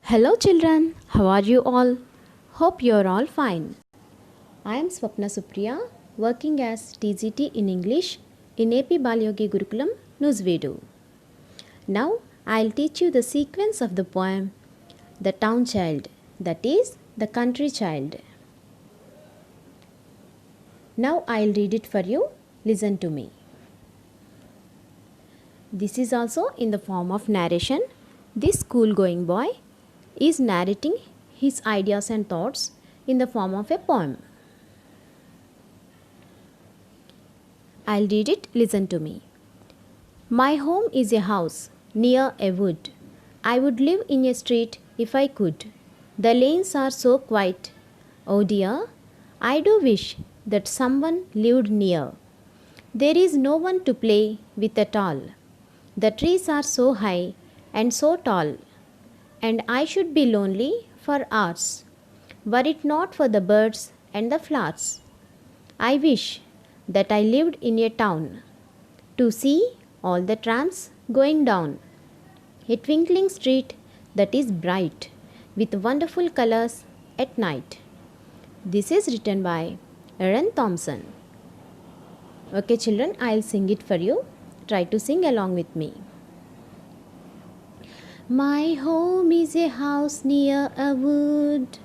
Hello children, how are you all? Hope you are all fine. I am Swapna Supriya, working as TGT in English in AP Balyogi Gurukulam, Nuzvedu. Now I'll teach you the sequence of the poem The Town Child, that is, the country child. Now I'll read it for you. Listen to me. This is also in the form of narration. This school-going boy is narrating his ideas and thoughts in the form of a poem. I'll read it, listen to me. My home is a house near a wood. I would live in a street if I could. The lanes are so quiet. Oh dear, I do wish that someone lived near. There is no one to play with at all. The trees are so high and so tall, and I should be lonely for hours, were it not for the birds and the flowers. I wish that I lived in a town to see all the trams going down, a twinkling street that is bright with wonderful colors at night. This is written by Aaron Thompson. Okay children, I'll sing it for you. Try to sing along with me. My home is a house near a wood.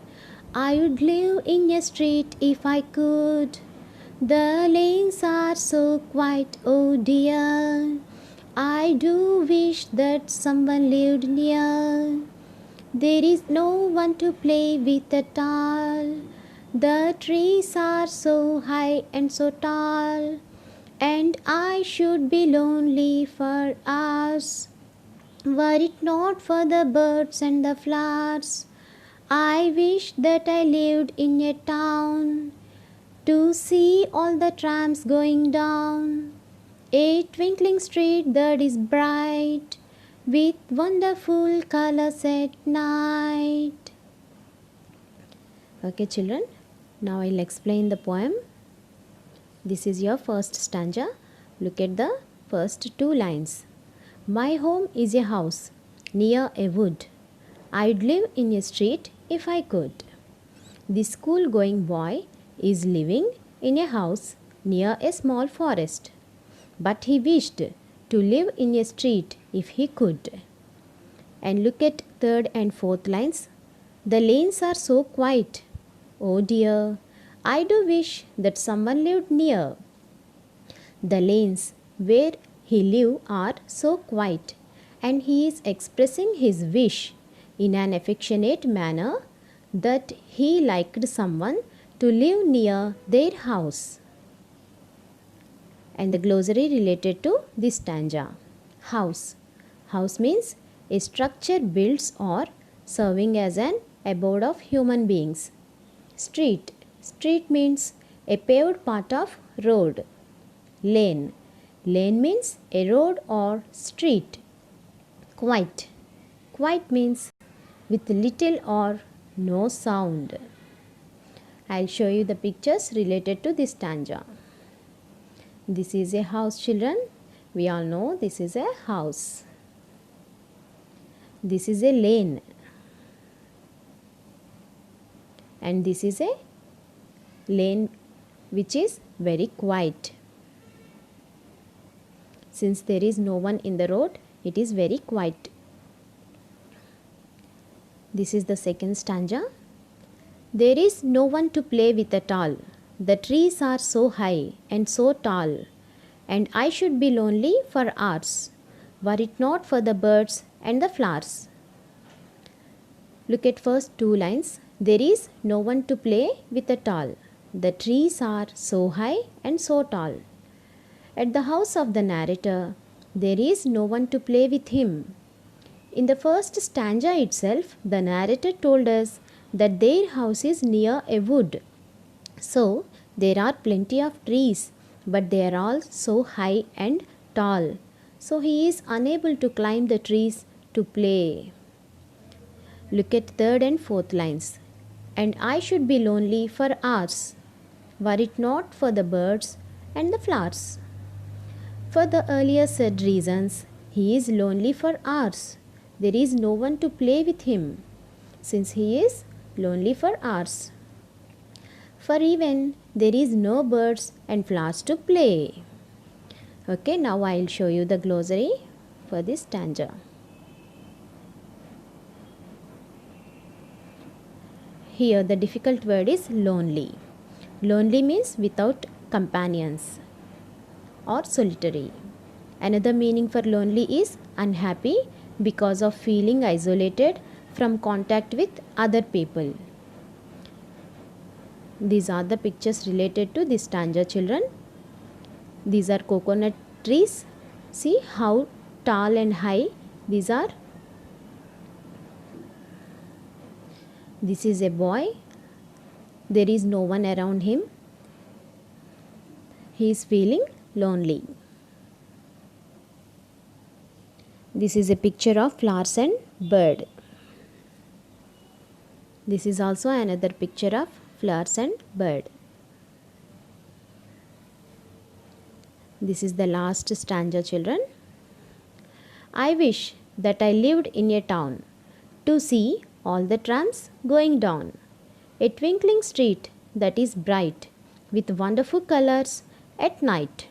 I would live in a street if I could. The lanes are so quiet, oh dear. I do wish that someone lived near. There is no one to play with at all. The trees are so high and so tall, and I should be lonely for hours, were it not for the birds and the flowers. I wish that I lived in a town to see all the trams going down, a twinkling street that is bright with wonderful colors at night. Okay children, now I'll explain the poem. This is your first stanza. Look at the first two lines. My home is a house near a wood. I'd live in a street if I could. The school-going boy is living in a house near a small forest, but he wished to live in a street if he could. And look at third and fourth lines. The lanes are so quiet. Oh dear, I do wish that someone lived near. The lanes where he lives are so quiet, and he is expressing his wish in an affectionate manner that he liked someone to live near their house. And the glossary related to this stanza. House. House means a structure built or serving as an abode of human beings. Street. Street means a paved part of road. Lane. Lane means a road or street. Quiet. Quiet means with little or no sound. I'll show you the pictures related to this stanza. This is a house, children. We all know this is a house. This is a lane. And this is a lane which is very quiet. Since there is no one in the road, it is very quiet. This is the second stanza. There is no one to play with at all. The trees are so high and so tall, and I should be lonely for hours, were it not for the birds and the flowers. Look at first two lines. There is no one to play with at all. The trees are so high and so tall. At the house of the narrator, there is no one to play with him. In the first stanza itself, the narrator told us that their house is near a wood. So, there are plenty of trees, but they are all so high and tall. So, he is unable to climb the trees to play. Look at third and fourth lines. And I should be lonely for hours, were it not for the birds and the flowers. For the earlier said reasons, he is lonely for hours. There is no one to play with him. since he is lonely for hours. For even there is no birds and flowers to play. Okay, now I will show you the glossary for this stanza. Here the difficult word is lonely. Lonely means without companions or solitary. Another meaning for lonely is unhappy because of feeling isolated from contact with other people. These are the pictures related to this stanza, children. These are coconut trees. See how tall and high these are. This is a boy. There is no one around him. He is feeling lonely. This is a picture of flowers and bird. This is also another picture of flowers and bird. This is the last stanza, children. I wish that I lived in a town to see all the trams going down. A twinkling street that is bright with wonderful colors at night.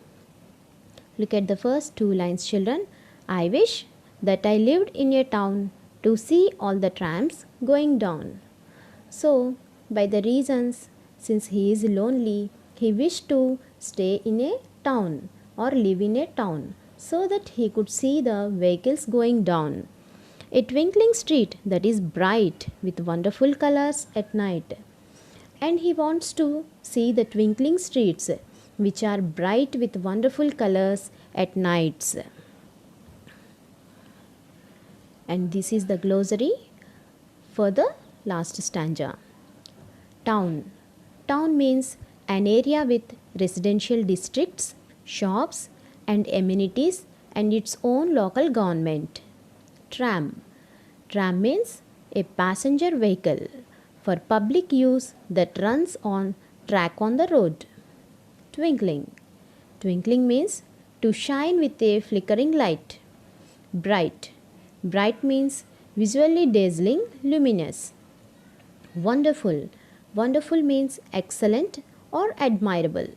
Look at the first two lines, children. I wish that I lived in a town to see all the trams going down. So, by the reasons, since he is lonely, he wished to stay in a town or live in a town so that he could see the vehicles going down. A twinkling street that is bright with wonderful colors at night. And he wants to see the twinkling streets which are bright with wonderful colors at nights. And this is the glossary for the last stanza. Town. Town means an area with residential districts, shops and amenities and its own local government. Tram. Tram means a passenger vehicle for public use that runs on track on the road. Twinkling. Twinkling means to shine with a flickering light. Bright. Bright means visually dazzling, luminous. Wonderful. Wonderful means excellent or admirable.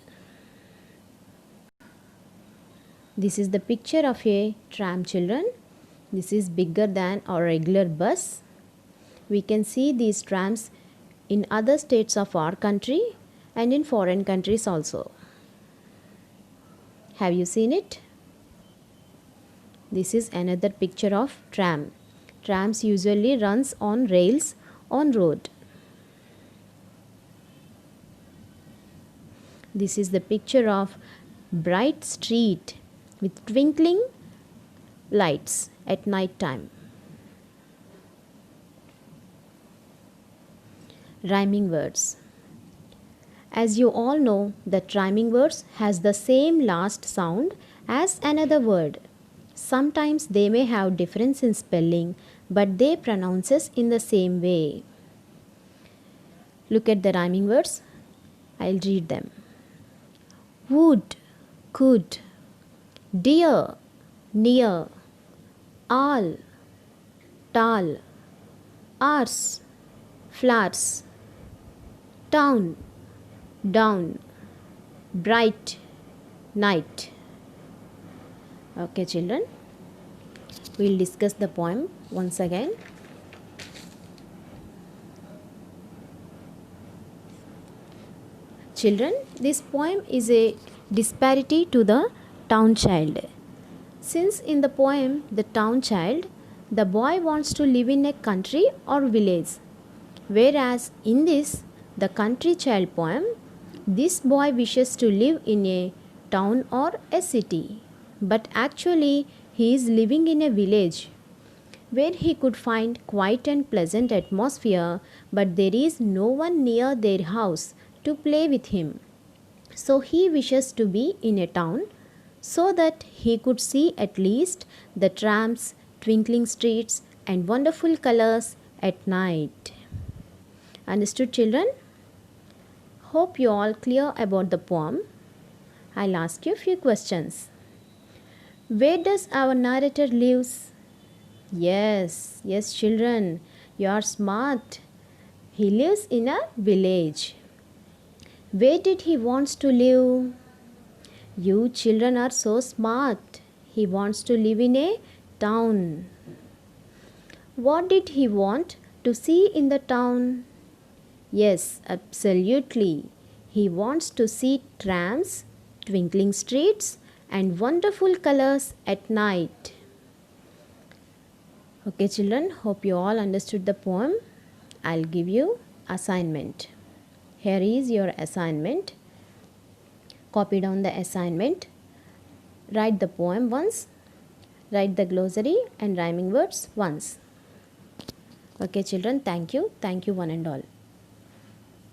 This is the picture of a tram, children. This is bigger than our regular bus. We can see these trams in other states of our country and in foreign countries also. Have you seen it? This is another picture of tram. Trams usually runs on rails on road. This is the picture of bright street with twinkling lights at night time. Rhyming words. As you all know that rhyming words has the same last sound as another word. Sometimes they may have difference in spelling, but they pronounces in the same way. Look at the rhyming words. I'll read them. Would, could, dear, near, all, tall, hours, flowers, town, down, bright, night. Okay, children, we'll discuss the poem once again. Children, this poem is a disparity to the town child. Since in the poem, the town child, the boy wants to live in a country or village, whereas in this, the country child poem, this boy wishes to live in a town or a city, but actually he is living in a village where he could find quiet and pleasant atmosphere, but there is no one near their house to play with him. So he wishes to be in a town so that he could see at least the trams, twinkling streets and wonderful colors at night. Understood, children? Hope you all clear about the poem. I'll ask you a few questions. Where does our narrator lives? Yes, children. You are smart. He lives in a village. Where did he wants to live? You children are so smart. He wants to live in a town. What did he want to see in the town? Yes, absolutely. He wants to see trams, twinkling streets, and wonderful colors at night. Okay, children, hope you all understood the poem. I'll give you assignment. Here is your assignment. Copy down the assignment. Write the poem once. Write the glossary and rhyming words once. Okay, children, thank you. Thank you, one and all.